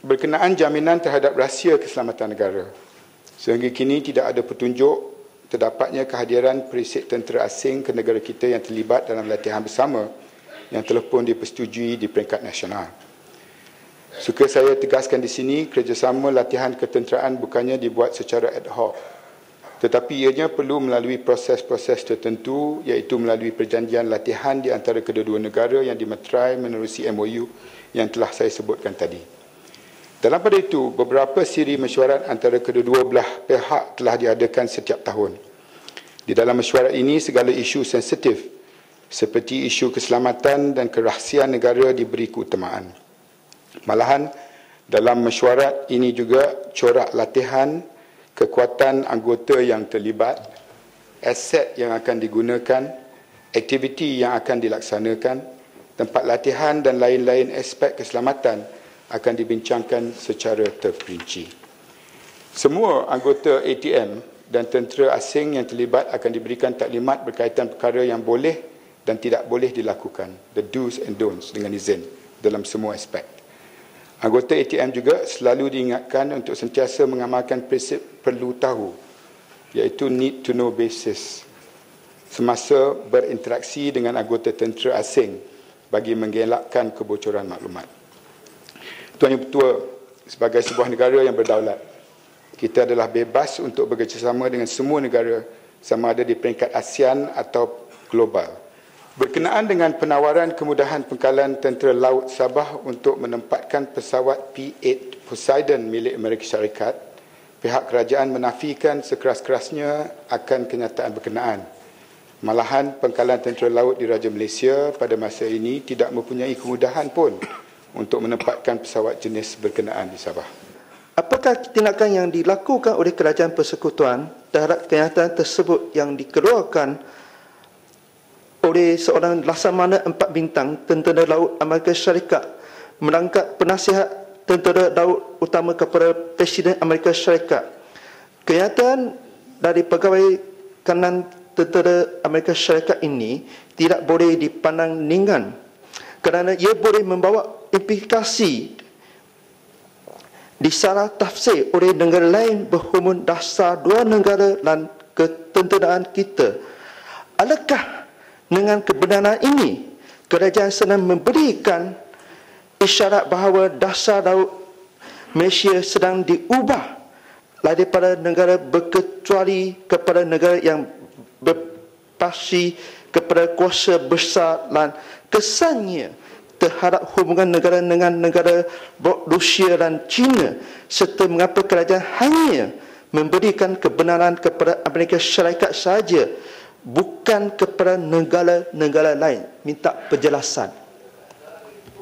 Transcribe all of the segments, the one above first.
berkenaan jaminan terhadap rahsia keselamatan negara. Sehingga kini tidak ada petunjuk terdapatnya kehadiran perisik tentera asing ke negara kita yang terlibat dalam latihan bersama yang telah pun dipersetujui di peringkat nasional. Suka saya tegaskan di sini, kerjasama latihan ketenteraan bukannya dibuat secara ad hoc, tetapi ianya perlu melalui proses-proses tertentu, iaitu melalui perjanjian latihan di antara kedua-dua negara yang dimeterai menerusi MOU yang telah saya sebutkan tadi. Dalam pada itu, beberapa siri mesyuarat antara kedua-dua belah pihak telah diadakan setiap tahun. Di dalam mesyuarat ini, segala isu sensitif seperti isu keselamatan dan kerahsiaan negara diberi keutamaan. Malahan, dalam mesyuarat ini juga corak latihan, kekuatan anggota yang terlibat, aset yang akan digunakan, aktiviti yang akan dilaksanakan, tempat latihan dan lain-lain aspek keselamatan akan dibincangkan secara terperinci. Semua anggota ATM dan tentera asing yang terlibat akan diberikan taklimat berkaitan perkara yang boleh dan tidak boleh dilakukan, the do's and don'ts, dengan izin dalam semua aspek. Anggota ATM juga selalu diingatkan untuk sentiasa mengamalkan prinsip perlu tahu, iaitu need to know basis, semasa berinteraksi dengan anggota tentera asing bagi mengelakkan kebocoran maklumat. Tuan Yang Ketua, sebagai sebuah negara yang berdaulat, kita adalah bebas untuk bekerjasama dengan semua negara sama ada di peringkat ASEAN atau global. Berkenaan dengan penawaran kemudahan pengkalan tentera laut Sabah untuk menempatkan pesawat P-8 Poseidon milik Amerika Syarikat, pihak kerajaan menafikan sekeras-kerasnya akan kenyataan berkenaan. Malahan, pengkalan tentera laut di Raja Malaysia pada masa ini tidak mempunyai kemudahan pun untuk menempatkan pesawat jenis berkenaan di Sabah. Apakah tindakan yang dilakukan oleh Kerajaan Persekutuan terhadap kenyataan tersebut yang dikeluarkan oleh seorang Laksamana 4 bintang Tentera Laut Amerika Syarikat merangkap penasihat Tentera Laut Utama kepada Presiden Amerika Syarikat? Kenyataan dari pegawai kanan Tentera Amerika Syarikat ini tidak boleh dipandang ringan kerana ia boleh membawa implikasi disalah tafsir oleh negara lain berhubung dasar dua negara dan ketenteraan kita. Adakah dengan kebenaran ini kerajaan sedang memberikan isyarat bahawa dasar laut Malaysia sedang diubah daripada negara berkecuali kepada negara yang berpasi kepada kuasa besar dan kesannya terhadap hubungan negara dengan negara Rusia dan China, serta mengapa kerajaan hanya memberikan kebenaran kepada Amerika Syarikat sahaja, bukan kepada negara-negara lain? Minta penjelasan.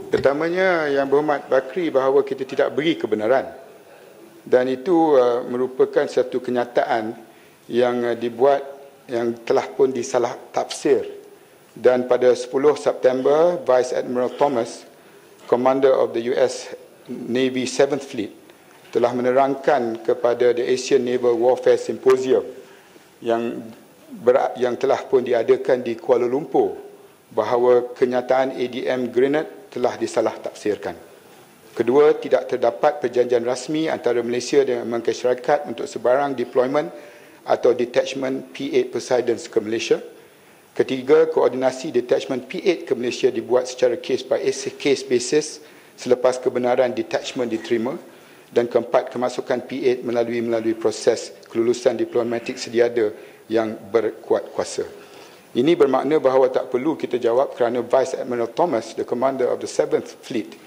Pertamanya, Yang Berhormat Bakri, bahawa kita tidak beri kebenaran, dan itu merupakan satu kenyataan yang dibuat yang telah pun disalah tafsir. Dan pada 10 September, Vice Admiral Thomas, Commander of the US Navy 7th Fleet, telah menerangkan kepada the Asian Naval Warfare Symposium yang telah pun diadakan di Kuala Lumpur bahawa kenyataan ADM Grenade telah disalah tafsirkan. Kedua, tidak terdapat perjanjian rasmi antara Malaysia dengan Amerika Syarikat untuk sebarang deployment atau detachment P-8 Poseidon ke Malaysia. Ketiga, koordinasi detachment P-8 ke Malaysia dibuat secara case by case basis selepas kebenaran detachment diterima. Dan keempat, kemasukan P-8 melalui proses kelulusan diplomatik sediada yang berkuat kuasa. Ini bermakna bahawa tak perlu kita jawab kerana Vice Admiral Thomas, the Commander of the 7th Fleet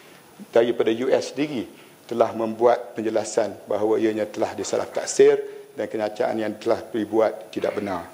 daripada US sendiri, telah membuat penjelasan bahawa ianya telah disalah taksir dan kenyataan yang telah dibuat tidak benar.